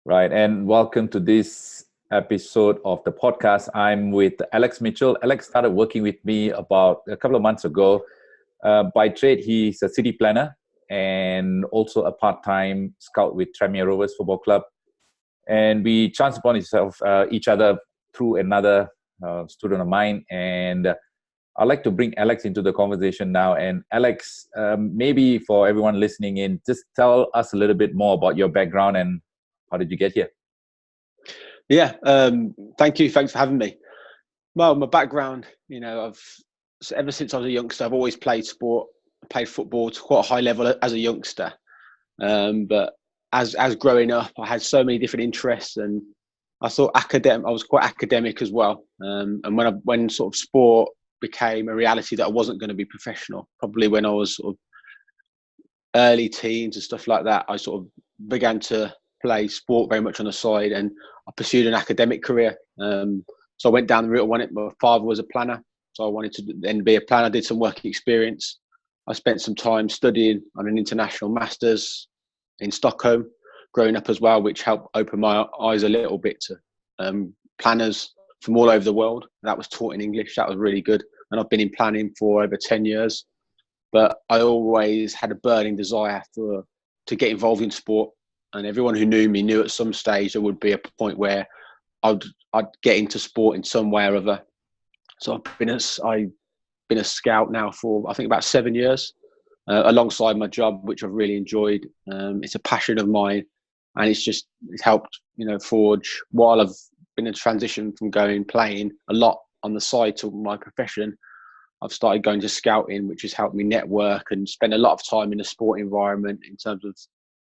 Right, and welcome to this episode of the podcast. I'm with Alex Mitchell. Alex started working with me about a couple of months ago. By trade, he's a city planner and also a part-time scout with Tranmere Rovers Football Club. And we chanced upon each other through another student of mine. And I'd like to bring Alex into the conversation now. And Alex, maybe for everyone listening in, just tell us a little bit more about your background and how did you get here? Yeah, thank you. Thanks for having me. Well, my background, ever since I was a youngster, I've always played sport. I played football to quite a high level as a youngster. But as growing up, I had so many different interests, and I thought I was quite academic as well. And when sort of sport became a reality that I wasn't going to be professional, probably when I was sort of early teens and stuff like that, I sort of began to play sport very much on the side, and I pursued an academic career. So I went down the route I wanted. My father was a planner, so I wanted to then be a planner. I did some work experience. I spent some time studying on an international master's in Stockholm, growing up as well, which helped open my eyes a little bit to planners from all over the world. That was taught in English. That was really good. And I've been in planning for over 10 years. But I always had a burning desire to get involved in sport. And everyone who knew me knew at some stage there would be a point where I'd get into sport in some way or other. So I've been a scout now for I think about 7 years, alongside my job, which I've really enjoyed. It's a passion of mine, and it's helped forge while I've been in transition from playing a lot on the side to my profession. I've started going to scouting, which has helped me network and spend a lot of time in the sport environment in terms of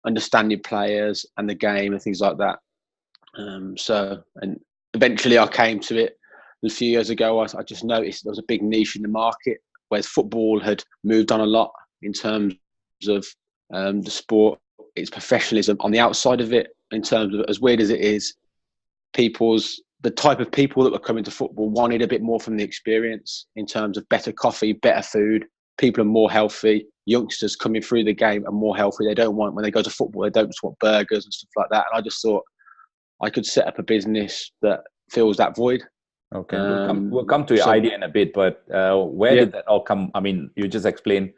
understanding players and the game and things like that. And eventually I came to it a few years ago. I just noticed there was a big niche in the market, whereas football had moved on a lot in terms of the sport, its professionalism on the outside of it, in terms of, as weird as it is, the type of people that were coming to football wanted a bit more from the experience in terms of better coffee, better food. People are more healthy. Youngsters coming through the game are more healthy. They don't want, when they go to football, they don't just want burgers and stuff like that. And I just thought I could set up a business that fills that void. Okay, we'll come to your idea in a bit, but where did that all come? I mean, you just explained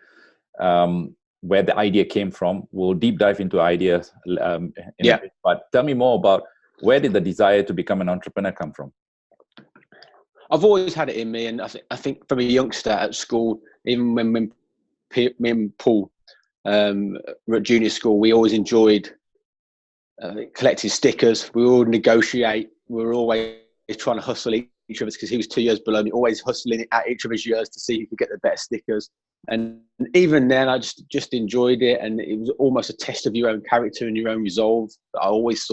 where the idea came from. We'll deep dive into ideas in a bit, but tell me more about where did the desire to become an entrepreneur come from? I've always had it in me, and I think from a youngster at school, even when me and Paul were at junior school, we always enjoyed collecting stickers. We all negotiate. We were always trying to hustle each of us because he was 2 years below me, always hustling at each of his years to see who could get the better stickers. And even then, I just enjoyed it, and it was almost a test of your own character and your own resolve. I always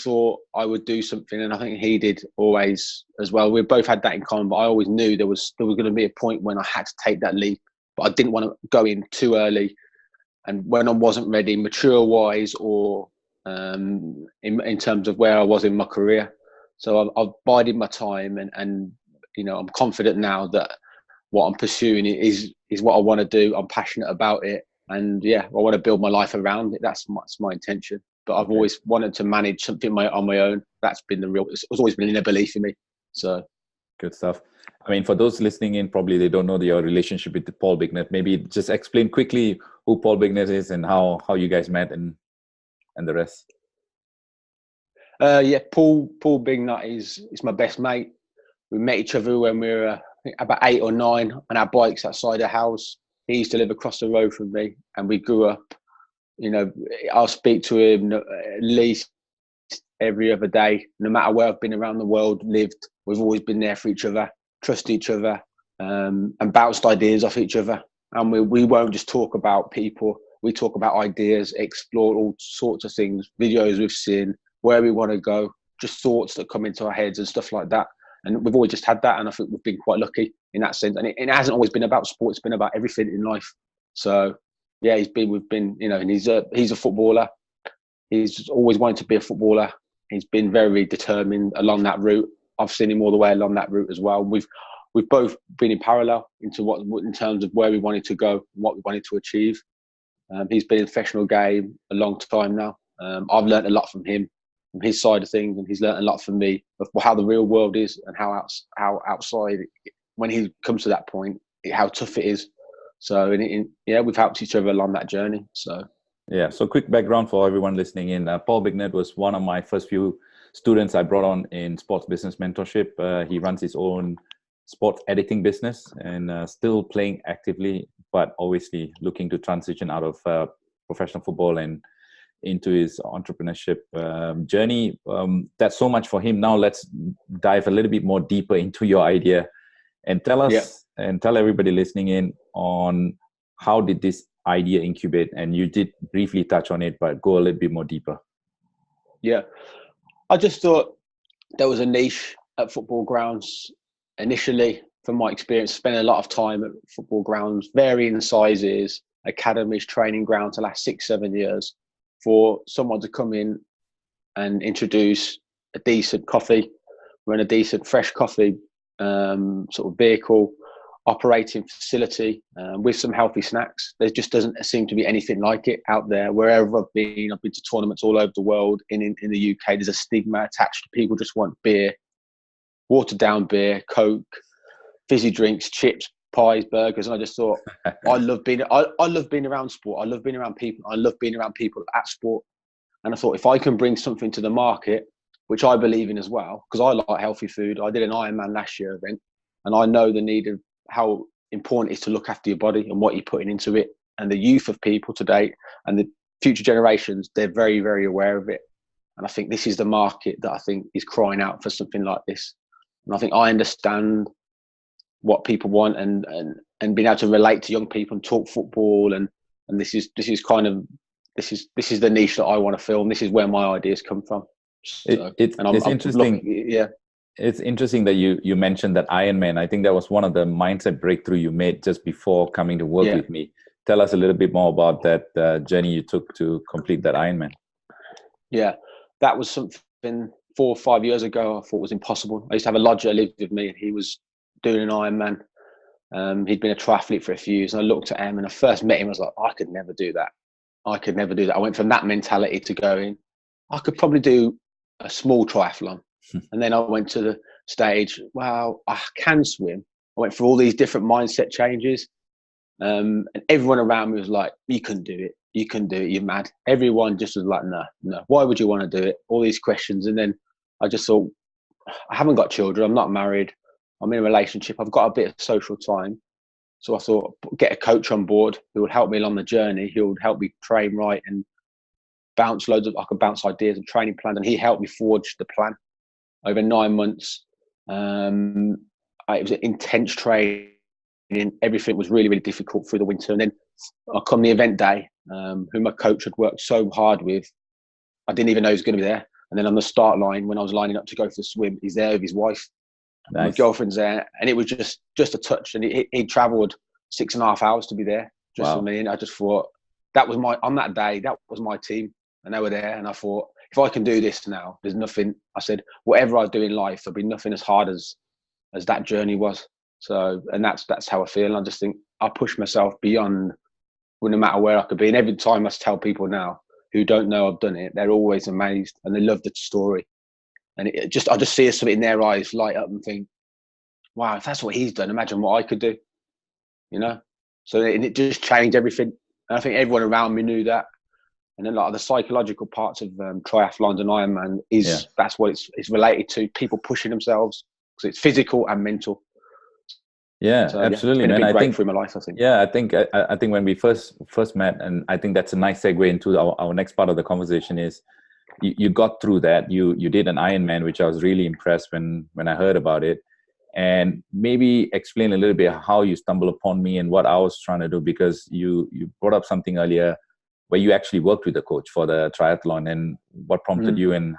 thought I would do something, and I think he did always as well. We both had that in common, but I always knew there was going to be a point when I had to take that leap, but I didn't want to go in too early. And when I wasn't ready, mature-wise or in terms of where I was in my career. So I've bided my time, and I'm confident now that what I'm pursuing is what I want to do. I'm passionate about it, and I want to build my life around it. That's my intention. But I've always wanted to manage something on my own. That's been it's always been in a belief in me. So good stuff. I mean, for those listening in, probably they don't know your relationship with Paul Bignett. Maybe just explain quickly who Paul Bignett is and how you guys met and the rest. Paul Bignett is my best mate. We met each other when we were about 8 or 9 on our bikes outside the house. He used to live across the road from me, and we grew up. I'll speak to him at least every other day, no matter where I've been around the world, lived. We've always been there for each other, trust each other, and bounced ideas off each other. And we won't just talk about people. We talk about ideas, explore all sorts of things, videos we've seen, where we want to go, just thoughts that come into our heads and stuff like that. And we've always just had that. And I think we've been quite lucky in that sense. And it hasn't always been about sport. It's been about everything in life. So we've been, and he's a footballer. He's always wanted to be a footballer. He's been very determined along that route. I've seen him all the way along that route as well. We've both been in parallel in terms of where we wanted to go, and what we wanted to achieve. He's been in the professional game a long time now. I've learned a lot from him, from his side of things, and he's learned a lot from me of how the real world is and how outside, when he comes to that point, how tough it is. So, we've helped each other along that journey. So, yeah. So, quick background for everyone listening in. Paul Bignett was one of my first few students I brought on in sports business mentorship. He runs his own sports editing business and still playing actively, but obviously looking to transition out of professional football and into his entrepreneurship journey. That's so much for him. Now let's dive a little bit more deeper into your idea and tell us and tell everybody listening in on how did this idea incubate. And you did briefly touch on it, but go a little bit more deeper. Yeah, I just thought there was a niche at football grounds initially. From my experience, spending a lot of time at football grounds, varying sizes, academies, training grounds, the last 6-7 years, for someone to come in and introduce a decent coffee, run a decent fresh coffee sort of vehicle, operating facility with some healthy snacks. There just doesn't seem to be anything like it out there. Wherever I've been to tournaments all over the world. In the UK, there's a stigma attached to people just want beer, watered down beer, Coke, fizzy drinks, chips, pies, burgers. And I just thought, I love being around sport. I love being around people. I love being around people at sport. And I thought, if I can bring something to the market, which I believe in as well, because I like healthy food. I did an Ironman last year event, and I know the need of how important it is to look after your body and what you're putting into it. And the youth of people today and the future generations, they're very, very aware of it. And I think this is the market that I think is crying out for something like this. And I think I understand what people want and being able to relate to young people and talk football. And this is the niche that I want to fill. And this is where my ideas come from. So, it's interesting. It's interesting that you mentioned that Ironman. I think that was one of the mindset breakthrough you made just before coming to work with me. Tell us a little bit more about that journey you took to complete that Ironman. Yeah, that was something 4 or 5 years ago I thought was impossible. I used to have a lodger who lived with me, and he was doing an Ironman. He'd been a triathlete for a few years, and I looked at him, and I first met him, I was like, I could never do that. I went from that mentality to going, I could probably do a small triathlon. And then I went to the stage, wow, I can swim. I went through all these different mindset changes. And everyone around me was like, you can do it. You can do it. You're mad. Everyone just was like, no. Why would you want to do it? All these questions. And then I just thought, I haven't got children. I'm not married. I'm in a relationship. I've got a bit of social time. So I thought, get a coach on board who would help me along the journey. He would help me train right and I could bounce ideas and training plans. And he helped me forge the plan over 9 months. It was an intense training. Everything was really, really difficult through the winter. And then I come the event day, who my coach had worked so hard with. I didn't even know he was going to be there. And then on the start line, when I was lining up to go for the swim, he's there with his wife. Nice. My girlfriend's there. And it was just a touch. And he travelled 6.5 hours to be there. Just for me. And I just thought, on that day, that was my team. And they were there. And I thought, if I can do this now, there's nothing. I said, whatever I do in life, there'll be nothing as hard as that journey was. So, and that's how I feel. And I just think I push myself beyond, no matter where I could be. And every time I tell people now who don't know I've done it, they're always amazed and they love the story. And I just see something in their eyes light up and think, wow, if that's what he's done, imagine what I could do, So it just changed everything. And I think everyone around me knew that. And then like the psychological parts of triathlons and Ironman that's what it's related to, people pushing themselves. So it's physical and mental. Yeah, so, absolutely, man. I think through my life, I think. Yeah, I think when we first met, and I think that's a nice segue into our next part of the conversation is you got through that. You did an Ironman, which I was really impressed when I heard about it. And maybe explain a little bit how you stumbled upon me and what I was trying to do, because you brought up something earlier where you actually worked with a coach for the triathlon, and what prompted you, and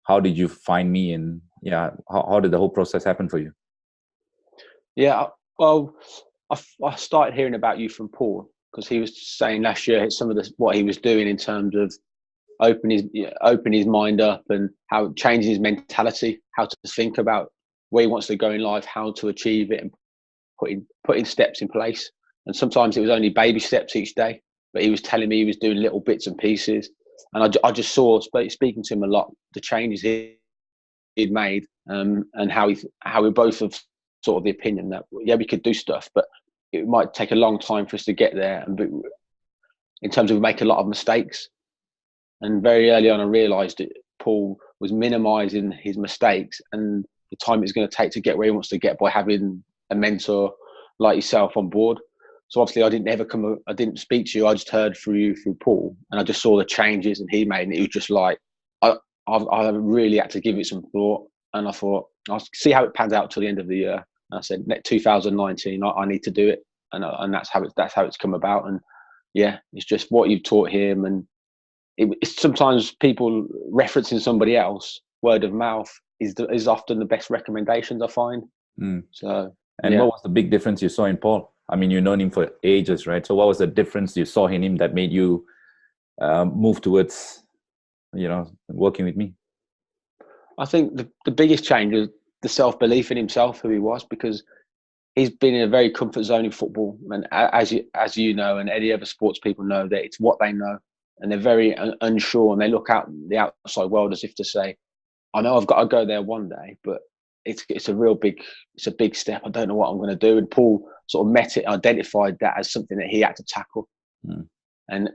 how did you find me, and how did the whole process happen for you? Yeah, well, I started hearing about you from Paul, because he was saying last year some of what he was doing in terms of open his mind up and how changing his mentality, how to think about where he wants to go in life, how to achieve it, and putting steps in place. And sometimes it was only baby steps each day, but he was telling me he was doing little bits and pieces. And I just saw, speaking to him a lot, the changes he'd made, and how we both have sort of the opinion that, yeah, we could do stuff, but it might take a long time for us to get there. And in terms of, we make a lot of mistakes. And very early on, I realised that Paul was minimising his mistakes and the time it's going to take to get where he wants to get by having a mentor like yourself on board. So obviously, I didn't speak to you. I just heard through Paul, and I just saw the changes and he made, and it was just like I really had to give it some thought, and I thought I'll see how it pans out till the end of the year. And I said, 2019, I need to do it, and that's how it's come about. And yeah, it's just what you've taught him, and it's sometimes people referencing somebody else, word of mouth is often the best recommendations, I find. So, and what was the big difference you saw in Paul? I mean, you've known him for ages, right? So what was the difference you saw in him that made you move towards, working with me? I think the biggest change is the self-belief in himself, who he was, because he's been in a very comfort zone in football. And as you know, and any other sports people know, that it's what they know. And they're very unsure, and they look out the outside world as if to say, I know I've got to go there one day, but it's a big step. I don't know what I'm going to do. And Paul sort of met it, identified that as something that he had to tackle.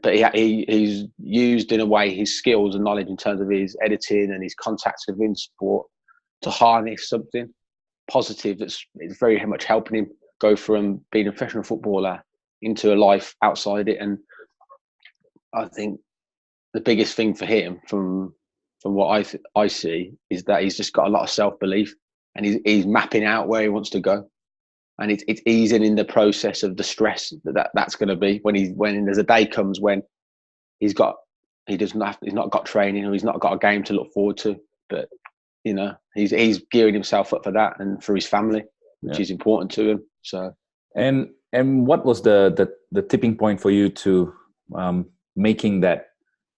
But he's used, in a way, his skills and knowledge in terms of his editing and his contacts within sport to harness something positive that's very much helping him go from being a professional footballer into a life outside it. And I think the biggest thing for him, from what I see, is that he's just got a lot of self-belief, and he's mapping out where he wants to go, and it's easing in the process of the stress that's going to be when there's a day comes when he's not got training, or he's not got a game to look forward to, but he's gearing himself up for that and for his family, which is important to him. So and what was the tipping point for you to making that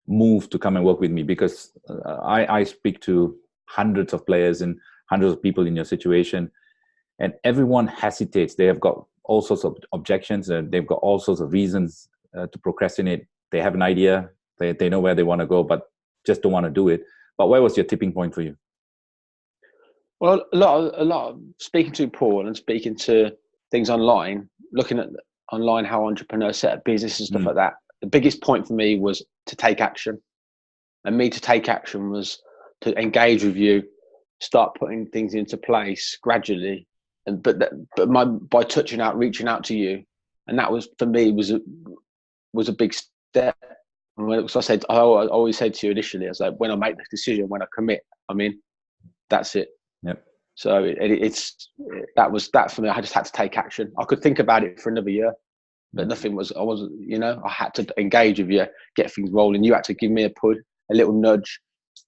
move to come and work with me? Because I speak to hundreds of players and hundreds of people in your situation, and everyone hesitates. They have got all sorts of objections, and they've got all sorts of reasons to procrastinate. They have an idea, they know where they want to go, but just don't want to do it. But where was your tipping point for you? Well, a lot of speaking to Paul and speaking to things online, looking at online how entrepreneurs set up business and stuff like that. The biggest point for me was to take action. And me to take action was to engage with you, start putting things into place gradually, but by touching out, reaching out to you, and that was, for me, was a big step. And so I always said to you initially, I was like, when I make the decision, when I commit, that's it. Yep. So that was that for me. I just had to take action. I could think about it for another year, but I had to engage with you, get things rolling. You had to give me a little nudge,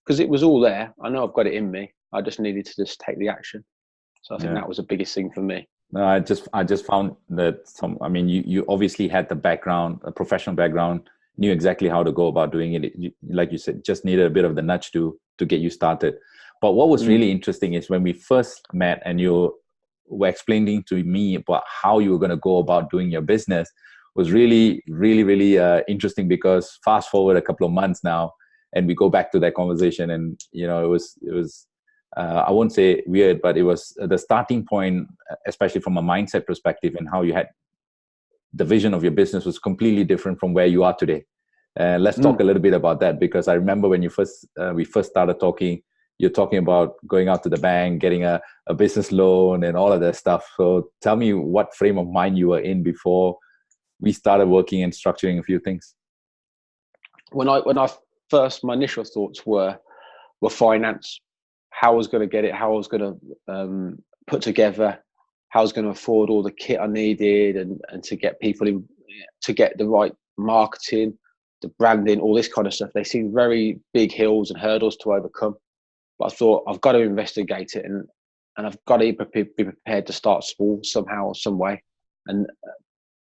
because it was all there. I know I've got it in me. I just needed to just take the action. So I think that was the biggest thing for me. No, I just found that you obviously had the background, a professional background, knew exactly how to go about doing it. Like you said, just needed a bit of the nudge to get you started. But what was really interesting is when we first met and you were explaining to me about how you were going to go about doing your business, was really, really, really interesting, because fast forward a couple of months now, and we go back to that conversation, and it was I won't say weird, but it was the starting point, especially from a mindset perspective, and how you had the vision of your business was completely different from where you are today. Let's talk a little bit about that, because I remember when we first started talking, you're talking about going out to the bank, getting a business loan and all of that stuff. So tell me what frame of mind you were in before we started working and structuring a few things. When I my initial thoughts were finance, how I was going to get it, how I was going to put together, how I was going to afford all the kit I needed, and to get people in, to get the right marketing, the branding, all this kind of stuff. They seem very big hills and hurdles to overcome. But I thought, I've got to investigate it, and I've got to be prepared to start small somehow or some way. And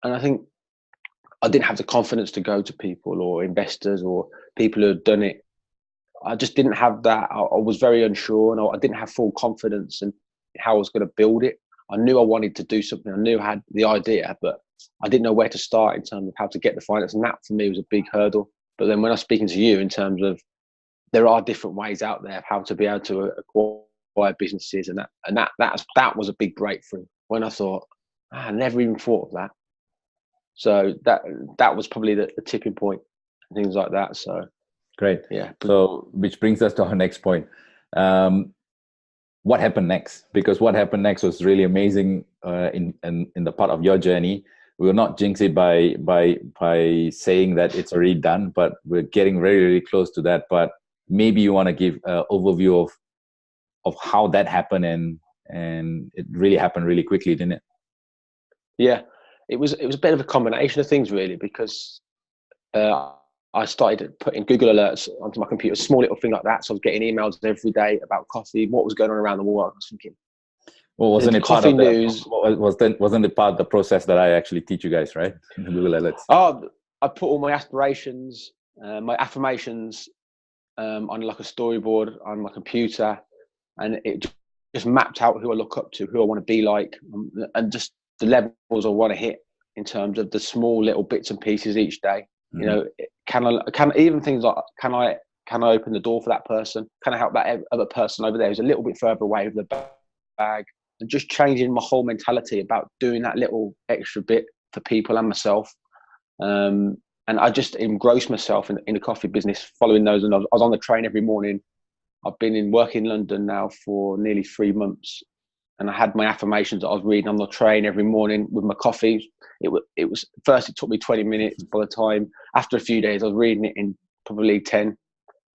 I think I didn't have the confidence to go to people or investors or people who had done it. I just didn't have that. I was very unsure, and I didn't have full confidence in how I was going to build it. I knew I wanted to do something. I knew I had the idea, but I didn't know where to start in terms of how to get the finance. And that for me was a big hurdle. But then when I'm speaking to you in terms of there are different ways out there of how to be able to acquire businesses, and that was a big breakthrough when I thought, I never even thought of that. So that was probably the tipping point, and things like that. So great. Yeah. So which brings us to our next point. What happened next? Because what happened next was really amazing in the part of your journey. We will not jinx it by saying that it's already done, but we're getting very, very close to that. But maybe you want to give an overview of how that happened, and it really happened really quickly, didn't it? Yeah, it was a bit of a combination of things, really, because I started putting Google alerts onto my computer, a small little thing like that. So I was getting emails every day about coffee, what was going on around the world. I was thinking, well, wasn't it part coffee of the news? Wasn't it part of the process that I actually teach you guys, right? Google alerts. Oh, I put all my aspirations, my affirmations on like a storyboard on my computer, and it just mapped out who I look up to, who I want to be like, and just the levels I want to hit in terms of the small little bits and pieces each day. Mm-hmm. You know, can even things like can I open the door for that person? Can I help that other person over there who's a little bit further away with the bag? And just changing my whole mentality about doing that little extra bit for people and myself. And I just engrossed myself in the coffee business following those. And I was on the train every morning. I've been in work in London now for nearly 3 months. And I had my affirmations that I was reading on the train every morning with my coffee. It was first, it took me 20 minutes. By the time, after a few days, I was reading it in probably 10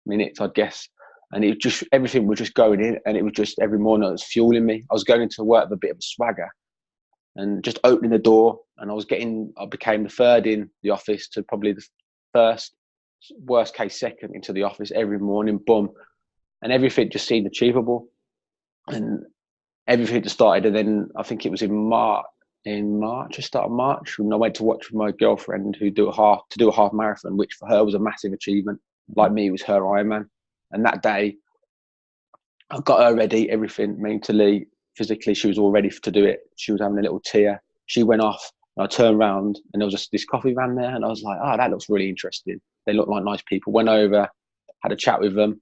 minutes, I'd guess. And it just, everything was just going in, and it was just every morning it was fueling me. I was going into work with a bit of a swagger and just opening the door. And I became the third in the office to probably the first, worst case second into the office every morning, boom. And everything just seemed achievable. And everything just started, and then I think it was in March, the start of March, when I went to watch with my girlfriend to do a half marathon, which for her was a massive achievement. Like me, it was her Ironman. And that day, I got her ready, everything mentally, physically. She was all ready to do it. She was having a little tear. She went off, and I turned around, and there was just this coffee van there, and I was like, "Oh, that looks really interesting. They look like nice people." Went over, had a chat with them.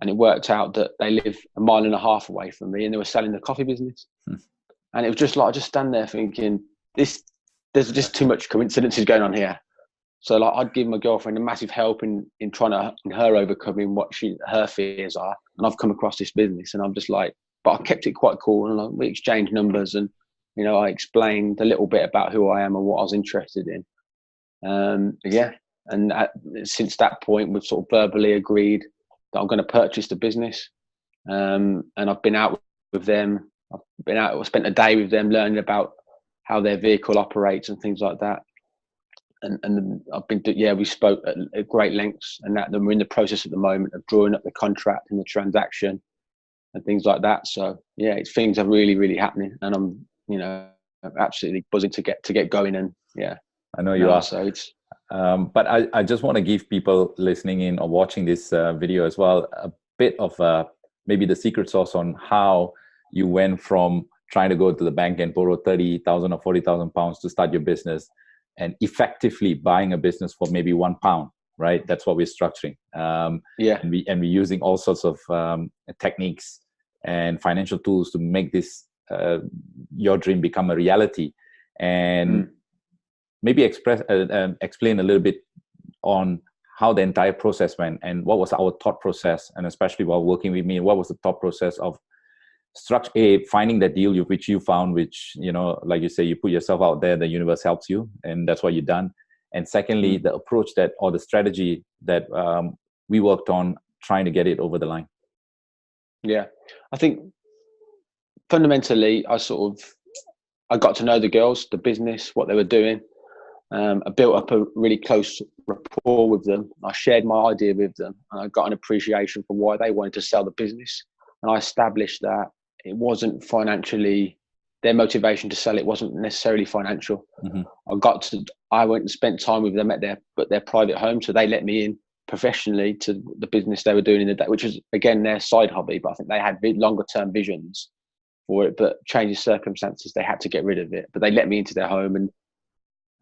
And it worked out that they live 1.5 miles away from me, and they were selling the coffee business. And it was just like, I just stand there thinking, there's just too much coincidences going on here. So like, I'd give my girlfriend a massive help in trying to, in her overcoming what her fears are. And I've come across this business, and I'm just like, but I kept it quite cool. And we exchanged numbers, and, you know, I explained a little bit about who I am and what I was interested in. Yeah. And since that point, we've sort of verbally agreed that I'm going to purchase the business. And I've been out with them. I spent a day with them learning about how their vehicle operates and things like that. And I've been, we spoke at great lengths, and that we're in the process at the moment of drawing up the contract and the transaction and things like that. So yeah, things are really, really happening, and I'm, you know, absolutely buzzing to get going. And yeah, I know you are. So it's, but I just want to give people listening in or watching this video as well a bit of maybe the secret sauce on how you went from trying to go to the bank and borrow 30,000 or 40,000 pounds to start your business, and effectively buying a business for maybe £1, right? That's what we're structuring. And we're using all sorts of techniques and financial tools to make this your dream become a reality. And maybe explain a little bit on how the entire process went, and what was our thought process, and especially while working with me, what was the thought process of finding that deal which you found, which, you know, like you say, you put yourself out there, the universe helps you, and that's what you've done. And secondly, the approach or the strategy that we worked on trying to get it over the line. Yeah, I think fundamentally, I got to know the girls, the business, what they were doing. I built up a really close rapport with them. I shared my idea with them, and I got an appreciation for why they wanted to sell the business. And I established that it wasn't financially, their motivation to sell it wasn't necessarily financial. I went and spent time with them at their private home. So they let me in professionally to the business they were doing in the day, which is, again, their side hobby. But I think they had longer term visions for it, but changing circumstances, they had to get rid of it. But they let me into their home, and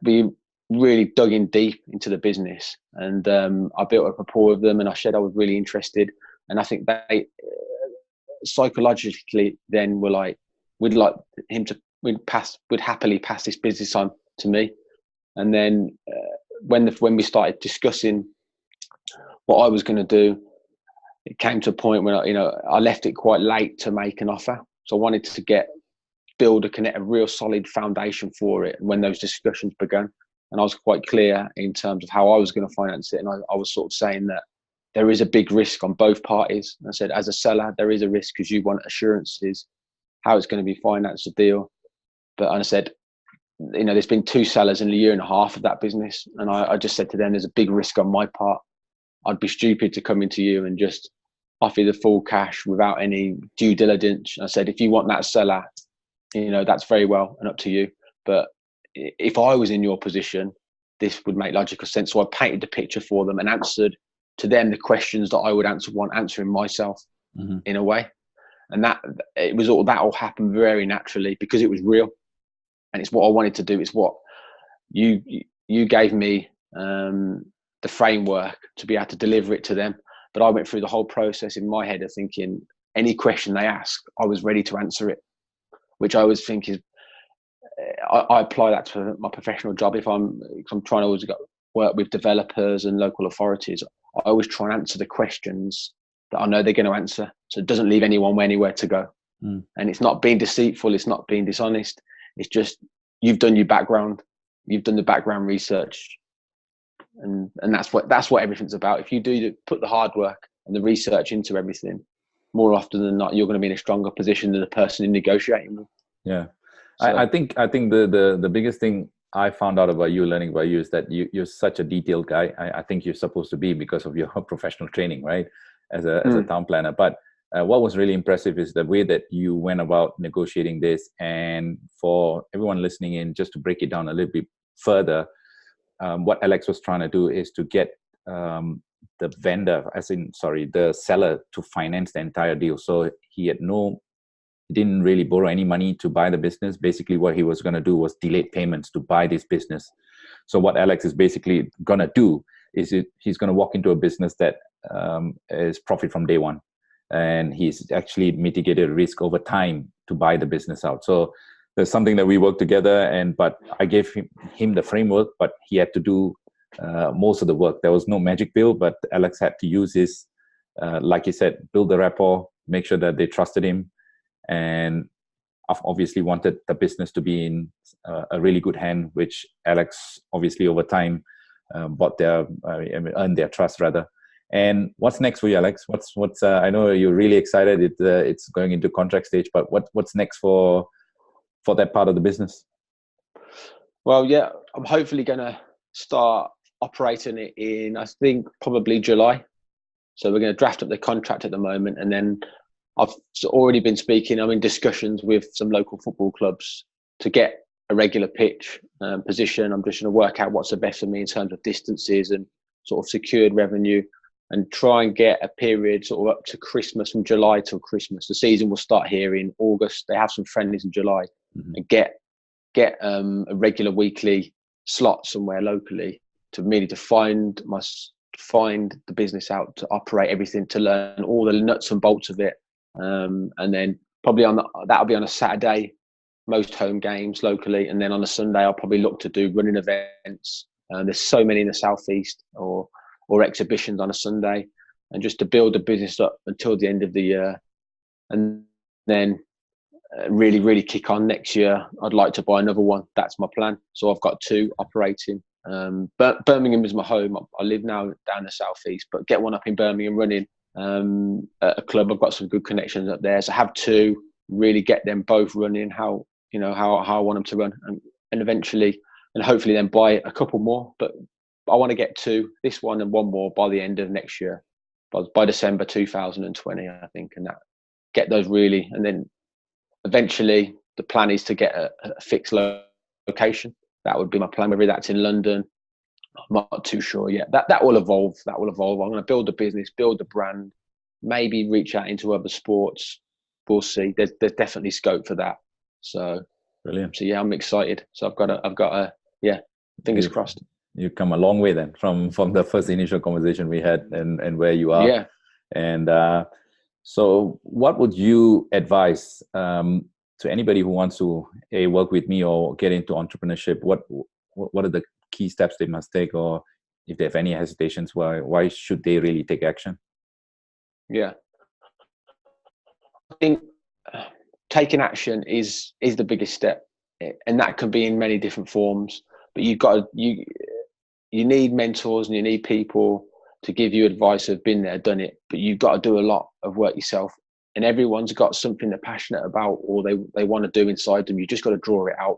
we really dug in deep into the business, and I built up a rapport with them, and I said I was really interested, and I think they psychologically then were like, we'd like him to, we'd happily pass this business on to me. And then when we started discussing what I was going to do, it came to a point when I left it quite late to make an offer. So I wanted to build a real solid foundation for it. And when those discussions began, and I was quite clear in terms of how I was going to finance it, and I was sort of saying that there is a big risk on both parties. And I said, as a seller, there is a risk because you want assurances how it's going to be financed, the deal. But I said, there's been 2 sellers in a year and a half of that business, and I just said to them, there's a big risk on my part. I'd be stupid to come into you and just offer you the full cash without any due diligence. I said, if you want that seller, that's very well and up to you. But if I was in your position, this would make logical sense. So I painted the picture for them and answered to them the questions that I would answering myself in a way. And that all happened very naturally because it was real. And it's what I wanted to do. It's what you gave me the framework to be able to deliver it to them. But I went through the whole process in my head of thinking any question they asked, I was ready to answer it, which I always think is, I apply that to my professional job. If I'm trying to always work with developers and local authorities, I always try and answer the questions that I know they're going to answer. So it doesn't leave anyone anywhere to go. And it's not being deceitful. It's not being dishonest. It's just, you've done your background. You've done the background research. And that's what everything's about. If you put the hard work and the research into everything, more often than not, you're going to be in a stronger position than the person you're negotiating with. Yeah. So, I think the biggest thing I found out about you, learning about you, is that you're such a detailed guy. I think you're supposed to be because of your professional training, right? As a town planner. But what was really impressive is the way that you went about negotiating this. And for everyone listening in, just to break it down a little bit further, what Alex was trying to do is to get the seller to finance the entire deal. So he didn't really borrow any money to buy the business. Basically, what he was going to do was delayed payments to buy this business. So what Alex is basically going to do is he's going to walk into a business that is profit from day one. And he's actually mitigated risk over time to buy the business out. So there's something that we work together, but I gave him the framework, but he had to do most of the work. There was no magic pill, but Alex had to use his, like you said, build the rapport, make sure that they trusted him, and obviously wanted the business to be in a really good hand, which Alex obviously over time earned their trust rather. And what's next for you, Alex? What's I know you're really excited. It's going into contract stage, but what's next for that part of the business? Well, yeah, I'm hopefully going to start operating it in, I think, probably July. So we're going to draft up the contract at the moment, and then I've already been speaking. I'm in discussions with some local football clubs to get a regular pitch position. I'm just going to work out what's the best for me in terms of distances and sort of secured revenue, and try and get a period sort of up to Christmas, from July till Christmas. The season will start here in August. They have some friendlies in July, and get a regular weekly slot somewhere locally to find the business out, to operate everything, to learn all the nuts and bolts of it. And then probably that'll be on a Saturday, most home games locally. And then on a Sunday, I'll probably look to do running events. There's so many in the Southeast, or exhibitions on a Sunday, and just to build the business up until the end of the year. And then really, really kick on next year. I'd like to buy another one. That's my plan. So I've got 2 operating. But Birmingham is my home. I live now down the Southeast, but get one up in Birmingham running at a club. I've got some good connections up there. So have 2, really get them both running how I want them to run, and eventually, and hopefully then buy a couple more. But I want to get 2, this one and one more, by the end of next year, by December 2020, I think, and that get those really. And then eventually the plan is to get a fixed location. That would be my plan, whether that's in London. I'm not too sure yet. That will evolve. I'm going to build the business, build the brand, maybe reach out into other sports. We'll see. There's definitely scope for that. So brilliant. So yeah, I'm excited. So I've got a Fingers crossed. You've come a long way then from the first initial conversation we had and where you are. Yeah. And so what would you advise to anybody who wants to work with me or get into entrepreneurship? What are the key steps they must take, or if they have any hesitations, why should they really take action? Yeah. I think taking action is the biggest step, and that can be in many different forms. But you need mentors and you need people to give you advice who've been there, done it. But you've got to do a lot of work yourself. And everyone's got something they're passionate about or they want to do inside them. You just got to draw it out.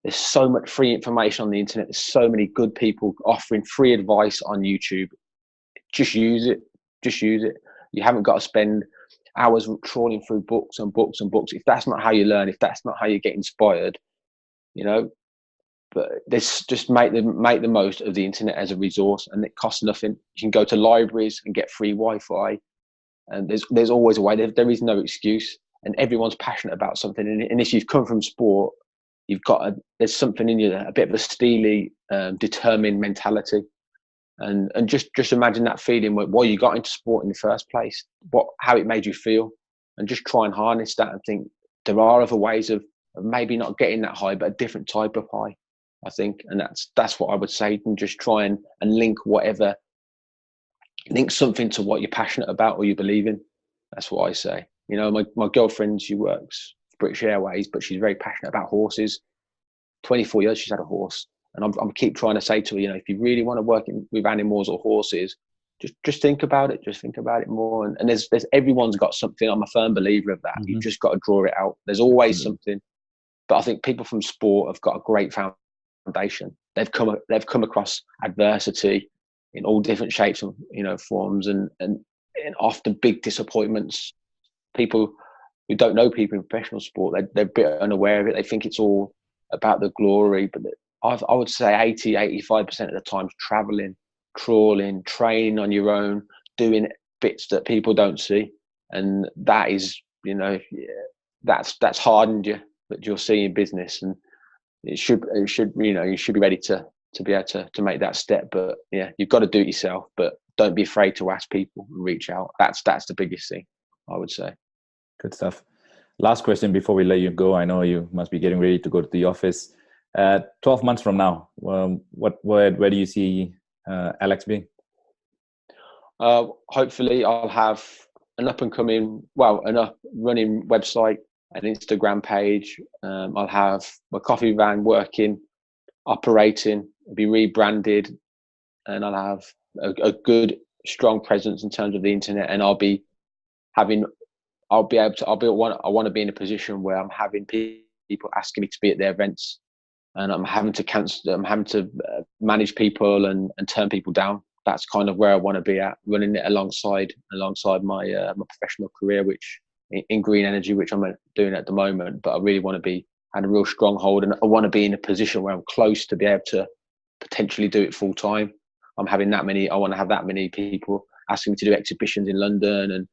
There's so much free information on the internet. There's so many good people offering free advice on YouTube. Just use it. Just use it. You haven't got to spend hours trawling through books and books and books. If that's not how you learn, if that's not how you get inspired, but this just make the most of the internet as a resource, and it costs nothing. You can go to libraries and get free Wi-Fi, and there's always a way. There is no excuse, and everyone's passionate about something. And if you've come from sport, there's something in you, a bit of a steely, determined mentality. And just imagine that feeling why you got into sport in the first place, how it made you feel, and just try and harness that and think there are other ways of maybe not getting that high, but a different type of high, I think. And that's what I would say. And just try and link something to what you're passionate about or you believe in. That's what I say. My girlfriend, she works for British Airways, but she's very passionate about horses. 24 years she's had a horse. And I'm keep trying to say to her, if you really want to work with animals or horses, just think about it. Just think about it more. And there's everyone's got something. I'm a firm believer of that. Mm-hmm. You've just got to draw it out. There's always something. But I think people from sport have got a great foundation. They've come across adversity in all different shapes and forms, and often big disappointments. People who don't know people in professional sport, they're a bit unaware of it. They think it's all about the glory, but I would say 80-85% of the time traveling, trawling, training on your own, doing bits that people don't see, and that is, that's hardened you, that you'll see in business, and it should you should be ready to be able to make that step. But yeah, you've got to do it yourself, but don't be afraid to ask people and reach out. That's the biggest thing, I would say. Good stuff. Last question before we let you go. I know you must be getting ready to go to the office. 12 months from now, where do you see Alex being? Hopefully I'll have an up and running website, an Instagram page. I'll have my coffee van working, operating, be rebranded, and I'll have a good, strong presence in terms of the internet. And I want to be in a position where I'm having people asking me to be at their events, and I'm having to manage people and turn people down. That's kind of where I want to be at, running it alongside my professional career, which in green energy, which I'm doing at the moment. But I really want to be at a real stronghold, and I want to be in a position where I'm close to be able to potentially do it full time. I want to have that many people asking me to do exhibitions in London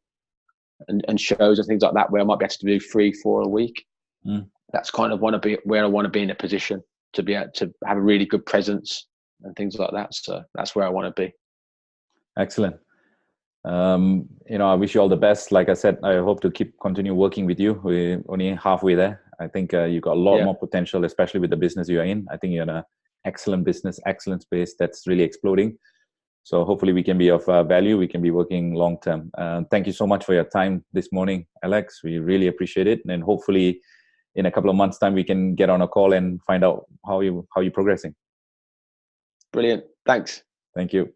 and shows and things like that, where I might be able to do 3-4 a week. That's kind of where I want to be in a position to be able to have a really good presence and things like that. So that's where I want to be. Excellent. I wish you all the best. Like I said, I hope to continue working with you. We're only halfway there. I think you've got a lot more potential, especially with the business you're in. I think you're in an excellent business, excellent space that's really exploding. So hopefully we can be of value. We can be working long term. Thank you so much for your time this morning, Alex. We really appreciate it. And hopefully in a couple of months' time, we can get on a call and find out how you're progressing. Brilliant. Thanks. Thank you.